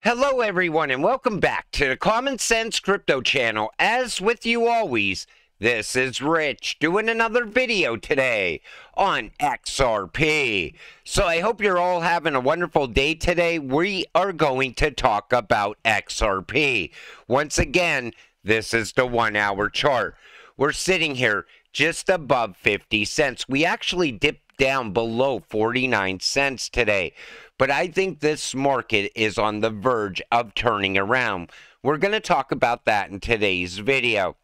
Hello everyone and welcome back to the Common Sense Crypto channel. As with you always, this is Rich doing another video today on XRP. So I hope you're all having a wonderful day today. We are going to talk about XRP. Once again, this is the 1 hour chart. We're sitting here just above 50 cents. We actually dipped down below 49 cents today. But I think this market is on the verge of turning around. We're going to talk about that in today's video.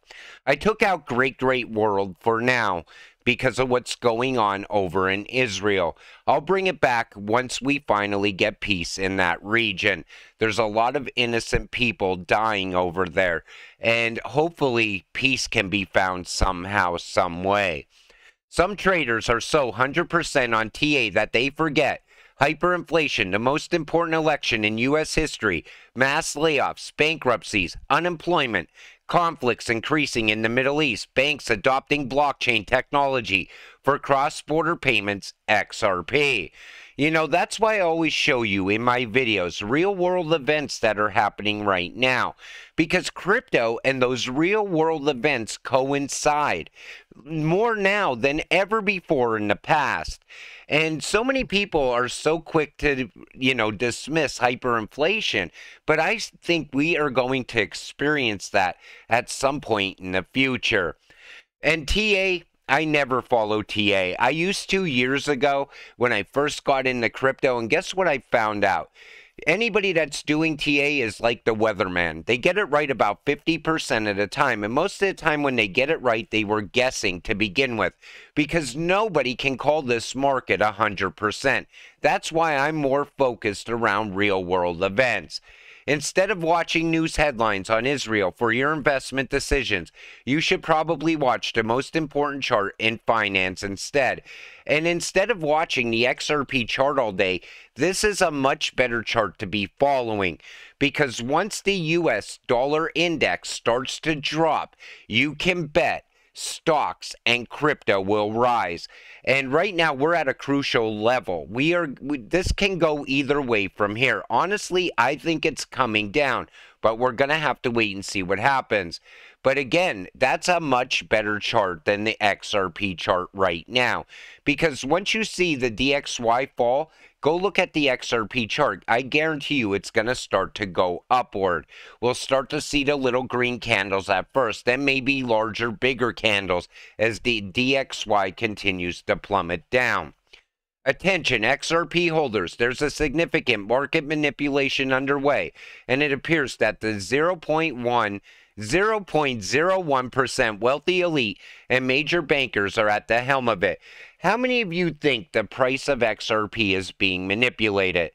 I took out Great World for now because of what's going on over in Israel. I'll bring it back once we finally get peace in that region. There's a lot of innocent people dying over there, and hopefully peace can be found somehow, some way. Some traders are so 100% on TA that they forget hyperinflation, the most important election in U.S. history, mass layoffs, bankruptcies, unemployment, conflicts increasing in the Middle East, banks adopting blockchain technology for cross-border payments, XRP. You know, that's why I always show you in my videos real-world events that are happening right now, because crypto and those real-world events coincide more now than ever before in the past. And so many people are so quick to, dismiss hyperinflation, but I think we are going to experience that at some point in the future. And TA, I never follow TA. I used to years ago when I first got into crypto, and guess what I found out? Anybody that's doing TA is like the weatherman. They get it right about 50% of the time. And most of the time when they get it right, they were guessing to begin with. Because nobody can call this market 100%. That's why I'm more focused around real-world events. Instead of watching news headlines on Israel for your investment decisions, you should probably watch the most important chart in finance instead. And instead of watching the XRP chart all day, this is a much better chart to be following. Because once the US dollar index starts to drop, you can bet stocks and crypto will rise. And right now we're at a crucial level. This can go either way from here. Honestly, I think it's coming down, but we're going to have to wait and see what happens. But again, that's a much better chart than the XRP chart right now, because once you see the DXY fall, go look at the XRP chart. I guarantee you it's going to start to go upward. We'll start to see the little green candles at first, then maybe larger, bigger candles as the DXY continues to plummet down. Attention, XRP holders, there's a significant market manipulation underway, and it appears that the 0.01% wealthy elite and major bankers are at the helm of it. How many of you think the price of XRP is being manipulated?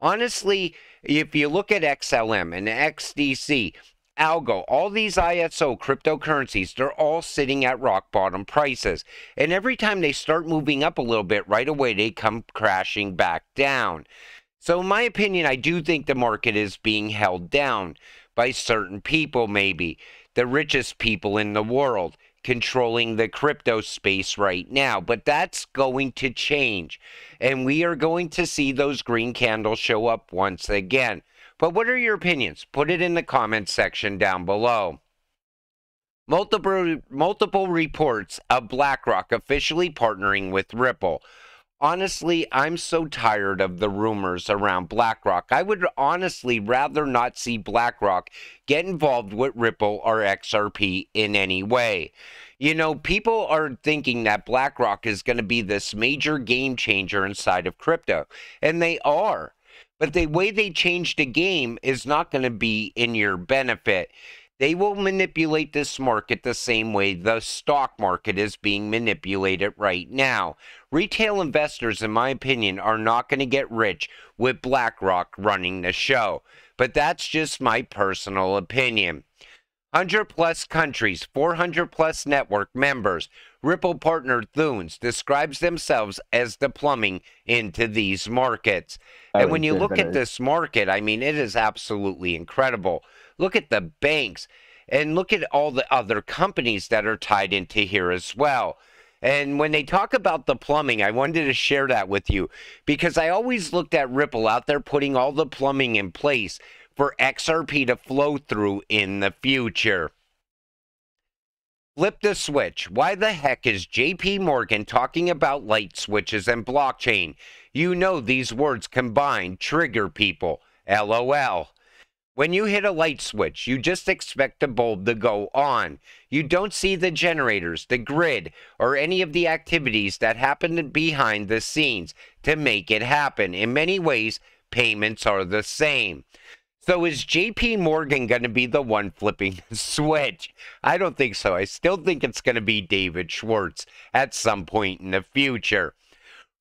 Honestly, if you look at XLM and XDC, Algo, all these ISO cryptocurrencies, they're all sitting at rock bottom prices. And every time they start moving up a little bit, right away they come crashing back down. So in my opinion, I do think the market is being held down by certain people, maybe the richest people in the world controlling the crypto space right now. But that's going to change, and we are going to see those green candles show up once again. But what are your opinions? Put it in the comments section down below. Multiple reports of BlackRock officially partnering with Ripple. Honestly, I'm so tired of the rumors around BlackRock. I would honestly rather not see BlackRock get involved with Ripple or XRP in any way. You know, people are thinking that BlackRock is going to be this major game changer inside of crypto, and they are. But the way they change the game is not going to be in your benefit. They will manipulate this market the same way the stock market is being manipulated right now. Retail investors, in my opinion, are not going to get rich with BlackRock running the show. But that's just my personal opinion. 100-plus countries, 400-plus network members. Ripple partner Thunes describes themselves as the plumbing into these markets. And when you look at this market, I mean, it is absolutely incredible. Look at the banks and look at all the other companies that are tied into here as well. And when they talk about the plumbing, I wanted to share that with you because I always looked at Ripple out there putting all the plumbing in place for XRP to flow through in the future. Flip the switch. Why the heck is JP Morgan talking about light switches and blockchain? You know these words combined trigger people. LOL. When you hit a light switch, you just expect the bulb to go on. You don't see the generators, the grid, or any of the activities that happen behind the scenes to make it happen. In many ways, payments are the same. So is JP Morgan going to be the one flipping the switch? I don't think so. I still think it's going to be David Schwartz at some point in the future.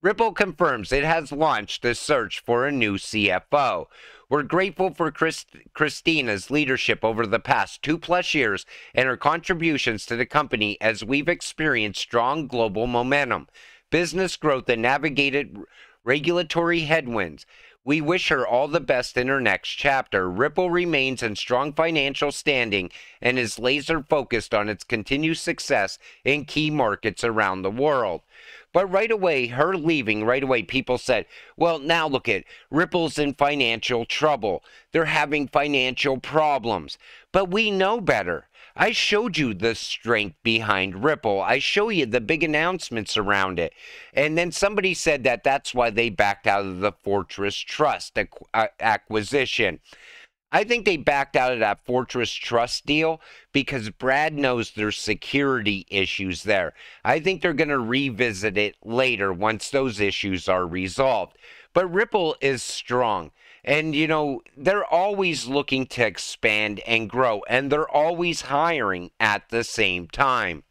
Ripple confirms it has launched a search for a new CFO. We're grateful for Christina's leadership over the past 2+ years and her contributions to the company as we've experienced strong global momentum, business growth, and navigated regulatory headwinds. We wish her all the best in her next chapter. Ripple remains in strong financial standing and is laser focused on its continued success in key markets around the world. But right away, her leaving, right away, people said, well, now look at Ripple's in financial trouble. They're having financial problems. But we know better. I showed you the strength behind Ripple. I show you the big announcements around it. And then somebody said that that's why they backed out of the Fortress Trust acquisition. I think they backed out of that Fortress Trust deal because Brad knows there's security issues there. I think they're going to revisit it later once those issues are resolved. But Ripple is strong. And, you know, they're always looking to expand and grow, and they're always hiring at the same time.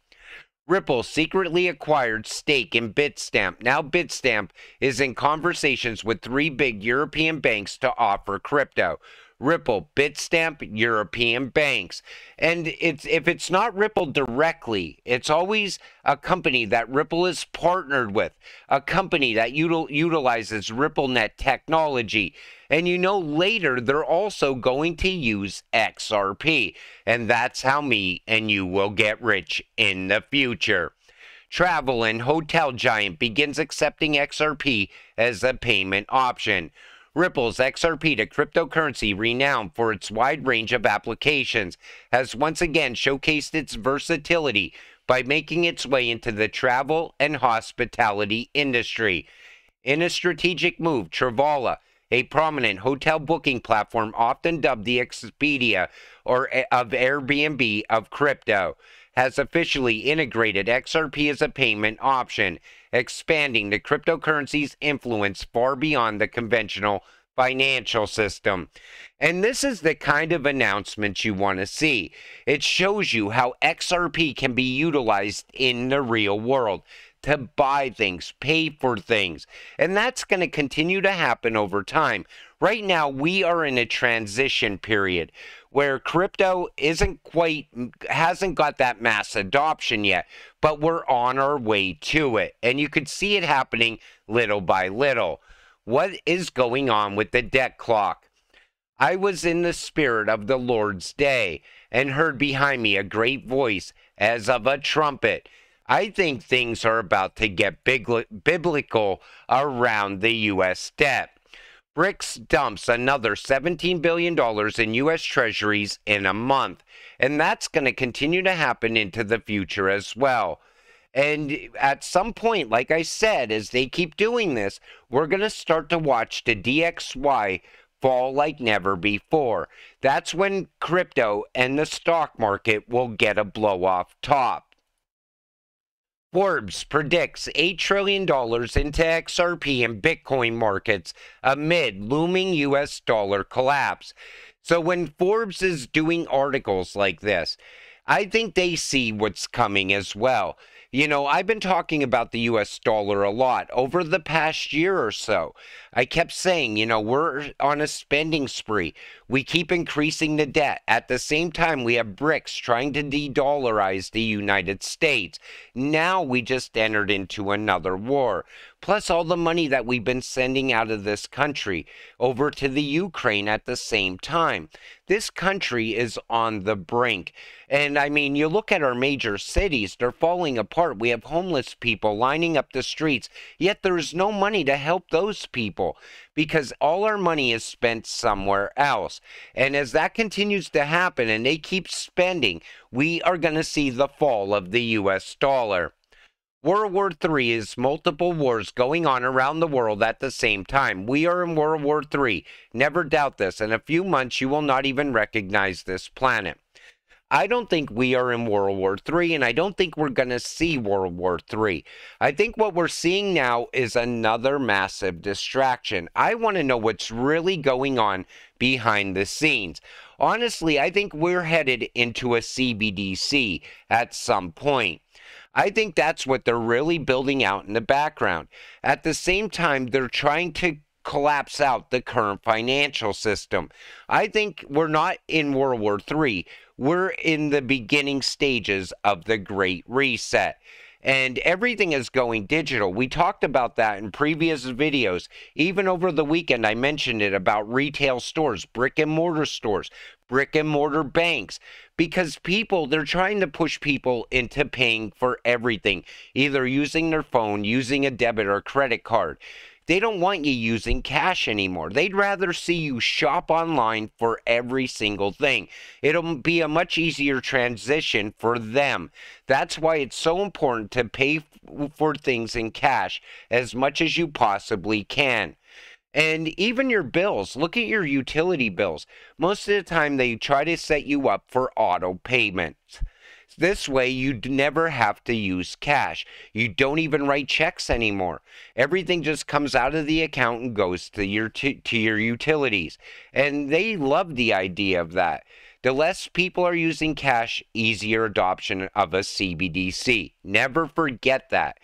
Ripple secretly acquired stake in Bitstamp. Now Bitstamp is in conversations with 3 big European banks to offer crypto. Ripple, Bitstamp, European banks. And if it's not Ripple directly, it's always a company that Ripple is partnered with, a company that utilizes RippleNet technology. And you know later they're also going to use XRP. And that's how me and you will get rich in the future. Travel and hotel giant begins accepting XRP as a payment option. Ripple's XRP to cryptocurrency, renowned for its wide range of applications, has once again showcased its versatility by making its way into the travel and hospitality industry. In a strategic move, Travala, a prominent hotel booking platform often dubbed the Expedia or of Airbnb of crypto, has officially integrated XRP as a payment option, expanding the cryptocurrency's influence far beyond the conventional financial system. And this is the kind of announcement you want to see. It shows you how XRP can be utilized in the real world to buy things, pay for things. And that's going to continue to happen over time. Right now, we are in a transition period where crypto hasn't got that mass adoption yet, but we're on our way to it. And you could see it happening little by little. What is going on with the debt clock? I was in the spirit of the Lord's day and heard behind me a great voice as of a trumpet. I think things are about to get biblical around the U.S. debt. BRICS dumps another $17 billion in U.S. Treasuries in a month, and that's going to continue to happen into the future as well. And at some point, like I said, as they keep doing this, we're going to start to watch the DXY fall like never before. That's when crypto and the stock market will get a blow off top. Forbes predicts $8 trillion into XRP and Bitcoin markets amid looming US dollar collapse. So when Forbes is doing articles like this, I think they see what's coming as well. You know, I've been talking about the US dollar a lot over the past year or so. I kept saying, you know, we're on a spending spree. We keep increasing the debt. At the same time, we have BRICS trying to de-dollarize the United States. Now we just entered into another war. plus all the money that we've been sending out of this country over to the Ukraine at the same time. This country is on the brink. And I mean, you look at our major cities, they're falling apart. We have homeless people lining up the streets, yet there's no money to help those people because all our money is spent somewhere else. And as that continues to happen and they keep spending, we are going to see the fall of the US dollar. World War III is multiple wars going on around the world at the same time. We are in World War III. Never doubt this. In a few months, you will not even recognize this planet. I don't think we are in World War III, and I don't think we're going to see World War III. I think what we're seeing now is another massive distraction. I want to know what's really going on behind the scenes. Honestly, I think we're headed into a CBDC at some point. I think that's what they're really building out in the background. At the same time, they're trying to collapse out the current financial system. I think we're not in World War III. We're in the beginning stages of the Great Reset. And everything is going digital. We talked about that in previous videos. Even over the weekend, I mentioned it about retail stores, brick and mortar stores, brick and mortar banks, because people, they're trying to push people into paying for everything, either using their phone, using a debit or credit card. They don't want you using cash anymore. They'd rather see you shop online for every single thing. It'll be a much easier transition for them. That's why it's so important to pay for things in cash as much as you possibly can. And even your bills, look at your utility bills. Most of the time they try to set you up for auto payments. This way, you never have to use cash. You don't even write checks anymore. Everything just comes out of the account and goes to your utilities. And they love the idea of that. The less people are using cash, easier adoption of a CBDC. Never forget that.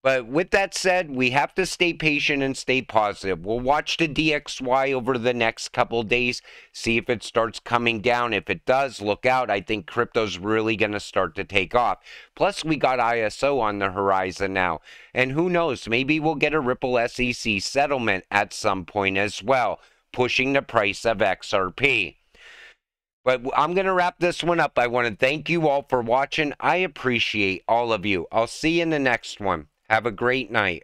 But with that said, we have to stay patient and stay positive. We'll watch the DXY over the next couple days, see if it starts coming down. If it does, look out. I think crypto's really going to start to take off. Plus, we got ISO on the horizon now. And who knows, maybe we'll get a Ripple SEC settlement at some point as well, pushing the price of XRP. But I'm going to wrap this one up. I want to thank you all for watching. I appreciate all of you. I'll see you in the next one. Have a great night.